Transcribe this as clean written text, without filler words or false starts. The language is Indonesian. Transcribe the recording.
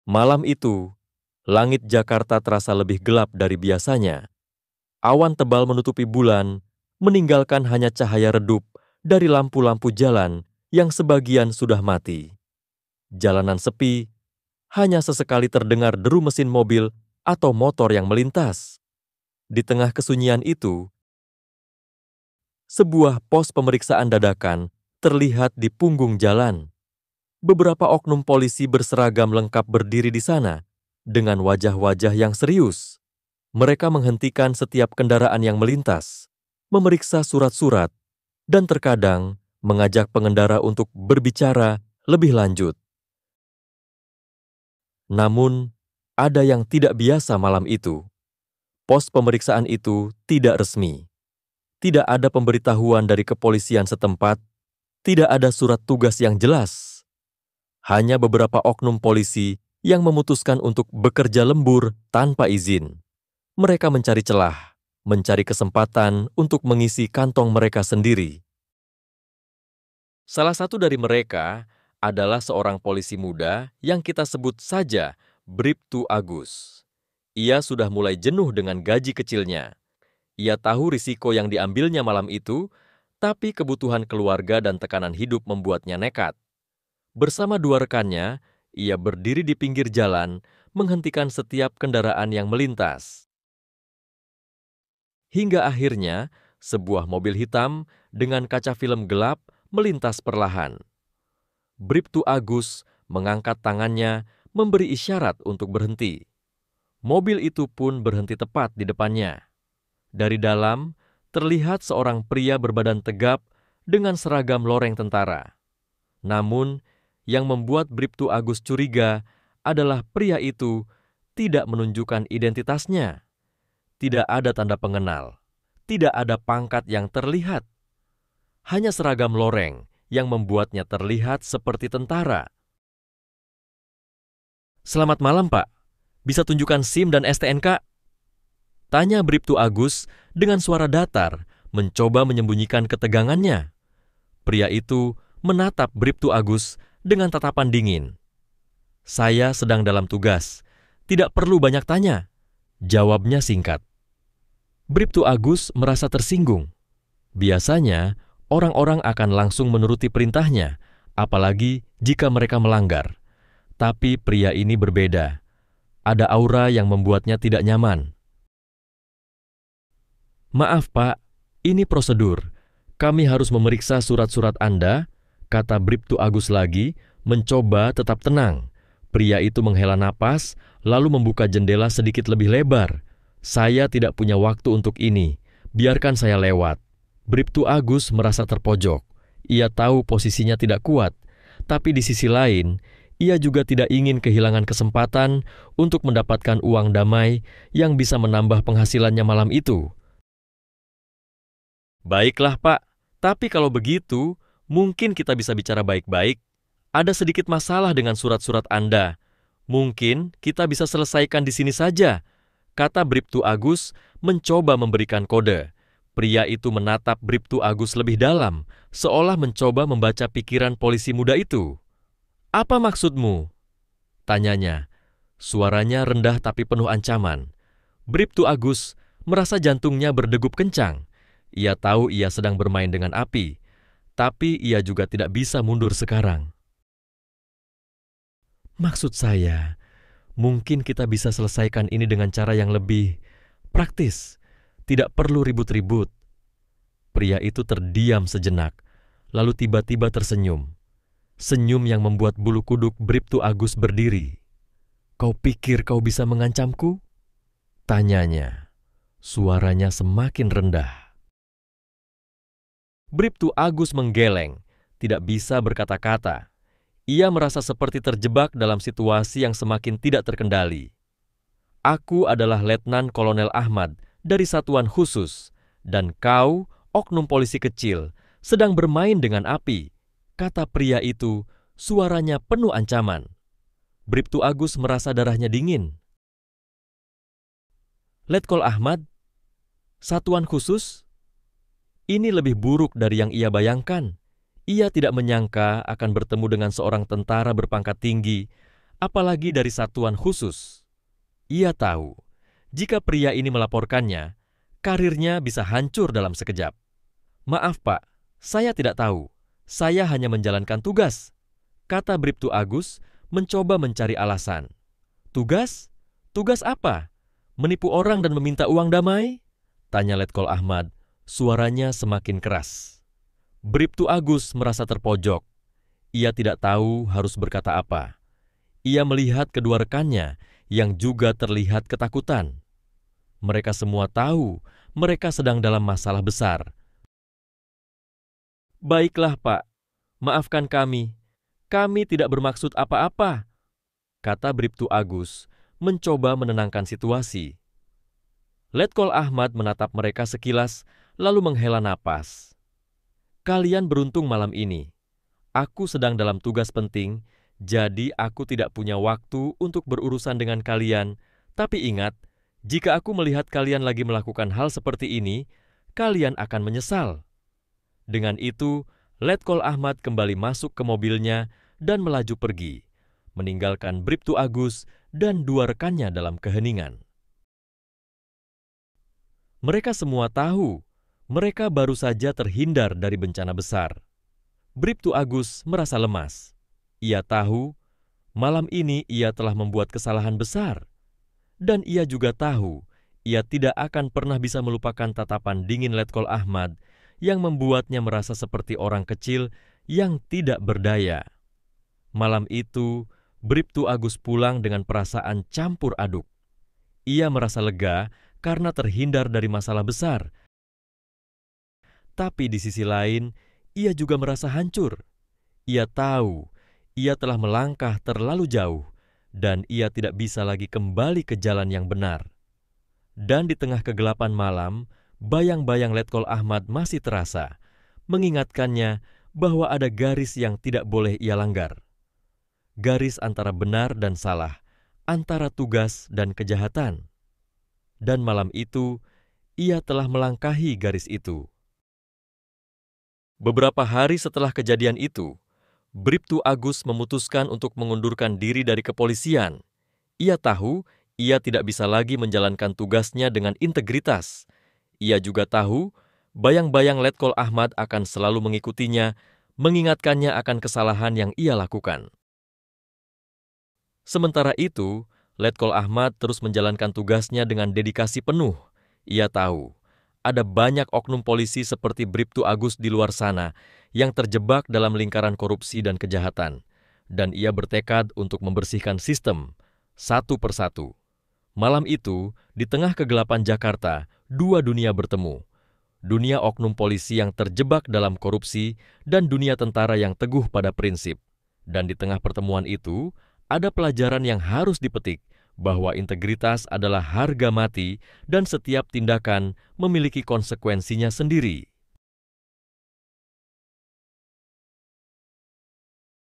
Malam itu, langit Jakarta terasa lebih gelap dari biasanya. Awan tebal menutupi bulan, meninggalkan hanya cahaya redup dari lampu-lampu jalan yang sebagian sudah mati. Jalanan sepi, hanya sesekali terdengar deru mesin mobil atau motor yang melintas. Di tengah kesunyian itu, sebuah pos pemeriksaan dadakan terlihat di punggung jalan. Beberapa oknum polisi berseragam lengkap berdiri di sana dengan wajah-wajah yang serius. Mereka menghentikan setiap kendaraan yang melintas, memeriksa surat-surat, dan terkadang mengajak pengendara untuk berbicara lebih lanjut. Namun, ada yang tidak biasa malam itu. Pos pemeriksaan itu tidak resmi. Tidak ada pemberitahuan dari kepolisian setempat, tidak ada surat tugas yang jelas. Hanya beberapa oknum polisi yang memutuskan untuk bekerja lembur tanpa izin. Mereka mencari celah, mencari kesempatan untuk mengisi kantong mereka sendiri. Salah satu dari mereka adalah seorang polisi muda yang kita sebut saja Bribtu Agus. Ia sudah mulai jenuh dengan gaji kecilnya. Ia tahu risiko yang diambilnya malam itu, tapi kebutuhan keluarga dan tekanan hidup membuatnya nekat. Bersama dua rekannya, ia berdiri di pinggir jalan, menghentikan setiap kendaraan yang melintas. Hingga akhirnya, sebuah mobil hitam dengan kaca film gelap melintas perlahan. Bribtu Agus mengangkat tangannya, memberi isyarat untuk berhenti. Mobil itu pun berhenti tepat di depannya. Dari dalam, terlihat seorang pria berbadan tegap dengan seragam loreng tentara. Namun, yang membuat Bribtu Agus curiga adalah pria itu tidak menunjukkan identitasnya. Tidak ada tanda pengenal, tidak ada pangkat yang terlihat. Hanya seragam loreng yang membuatnya terlihat seperti tentara. "Selamat malam, Pak. Bisa tunjukkan SIM dan STNK?" Tanya Bribtu Agus dengan suara datar, mencoba menyembunyikan ketegangannya. Pria itu menatap Bribtu Agus dengan tatapan dingin. "Saya sedang dalam tugas. Tidak perlu banyak tanya," jawabnya singkat. Bribtu Agus merasa tersinggung. Biasanya, orang-orang akan langsung menuruti perintahnya, apalagi jika mereka melanggar. Tapi pria ini berbeda. Ada aura yang membuatnya tidak nyaman. "Maaf, Pak, ini prosedur. Kami harus memeriksa surat-surat Anda," kata Bribtu Agus lagi, mencoba tetap tenang. Pria itu menghela napas, lalu membuka jendela sedikit lebih lebar. "Saya tidak punya waktu untuk ini. Biarkan saya lewat." Bribtu Agus merasa terpojok. Ia tahu posisinya tidak kuat, tapi di sisi lain, ia juga tidak ingin kehilangan kesempatan untuk mendapatkan uang damai yang bisa menambah penghasilannya malam itu. "Baiklah, Pak. Tapi kalau begitu, mungkin kita bisa bicara baik-baik. Ada sedikit masalah dengan surat-surat Anda. Mungkin kita bisa selesaikan di sini saja," kata Bribtu Agus mencoba memberikan kode. Pria itu menatap Bribtu Agus lebih dalam, seolah mencoba membaca pikiran polisi muda itu. "Apa maksudmu?" tanyanya. Suaranya rendah tapi penuh ancaman. Bribtu Agus merasa jantungnya berdegup kencang. Ia tahu ia sedang bermain dengan api, tapi ia juga tidak bisa mundur sekarang. "Maksud saya, mungkin kita bisa selesaikan ini dengan cara yang lebih praktis. Tidak perlu ribut-ribut." Pria itu terdiam sejenak, lalu tiba-tiba tersenyum. Senyum yang membuat bulu kuduk Bribtu Agus berdiri. "Kau pikir kau bisa mengancamku?" tanyanya. Suaranya semakin rendah. Bribtu Agus menggeleng, tidak bisa berkata-kata. Ia merasa seperti terjebak dalam situasi yang semakin tidak terkendali. "Aku adalah Letnan Kolonel Ahmad dari Satuan Khusus, dan kau, oknum polisi kecil, sedang bermain dengan api," kata pria itu, suaranya penuh ancaman. Bribtu Agus merasa darahnya dingin. "Letkol Ahmad? Satuan Khusus?" Ini lebih buruk dari yang ia bayangkan. Ia tidak menyangka akan bertemu dengan seorang tentara berpangkat tinggi, apalagi dari satuan khusus. Ia tahu, jika pria ini melaporkannya, karirnya bisa hancur dalam sekejap. "Maaf Pak, saya tidak tahu. Saya hanya menjalankan tugas," kata Bribtu Agus mencoba mencari alasan. "Tugas? Tugas apa? Menipu orang dan meminta uang damai?" tanya Letkol Ahmad, suaranya semakin keras. Bribtu Agus merasa terpojok. Ia tidak tahu harus berkata apa. Ia melihat kedua rekannya yang juga terlihat ketakutan. Mereka semua tahu mereka sedang dalam masalah besar. "Baiklah Pak, maafkan kami. Kami tidak bermaksud apa-apa," kata Bribtu Agus mencoba menenangkan situasi. Letkol Ahmad menatap mereka sekilas lalu menghela napas. "Kalian beruntung malam ini. Aku sedang dalam tugas penting, jadi aku tidak punya waktu untuk berurusan dengan kalian. Tapi ingat, jika aku melihat kalian lagi melakukan hal seperti ini, kalian akan menyesal." Dengan itu, Letkol Ahmad kembali masuk ke mobilnya dan melaju pergi, meninggalkan Bribtu Agus dan dua rekannya dalam keheningan. Mereka semua tahu, mereka baru saja terhindar dari bencana besar. Bribtu Agus merasa lemas. Ia tahu, malam ini ia telah membuat kesalahan besar. Dan ia juga tahu, ia tidak akan pernah bisa melupakan tatapan dingin Letkol Ahmad yang membuatnya merasa seperti orang kecil yang tidak berdaya. Malam itu, Bribtu Agus pulang dengan perasaan campur aduk. Ia merasa lega karena terhindar dari masalah besar. Tapi di sisi lain, ia juga merasa hancur. Ia tahu, ia telah melangkah terlalu jauh, dan ia tidak bisa lagi kembali ke jalan yang benar. Dan di tengah kegelapan malam, bayang-bayang Letkol Ahmad masih terasa, mengingatkannya bahwa ada garis yang tidak boleh ia langgar. Garis antara benar dan salah, antara tugas dan kejahatan. Dan malam itu, ia telah melangkahi garis itu. Beberapa hari setelah kejadian itu, Bribtu Agus memutuskan untuk mengundurkan diri dari kepolisian. Ia tahu ia tidak bisa lagi menjalankan tugasnya dengan integritas. Ia juga tahu bayang-bayang Letkol Ahmad akan selalu mengikutinya, mengingatkannya akan kesalahan yang ia lakukan. Sementara itu, Letkol Ahmad terus menjalankan tugasnya dengan dedikasi penuh. Ia tahu, ada banyak oknum polisi seperti Bribtu Agus di luar sana yang terjebak dalam lingkaran korupsi dan kejahatan, dan ia bertekad untuk membersihkan sistem, satu persatu. Malam itu, di tengah kegelapan Jakarta, dua dunia bertemu. Dunia oknum polisi yang terjebak dalam korupsi dan dunia tentara yang teguh pada prinsip. Dan di tengah pertemuan itu, ada pelajaran yang harus dipetik, bahwa integritas adalah harga mati dan setiap tindakan memiliki konsekuensinya sendiri.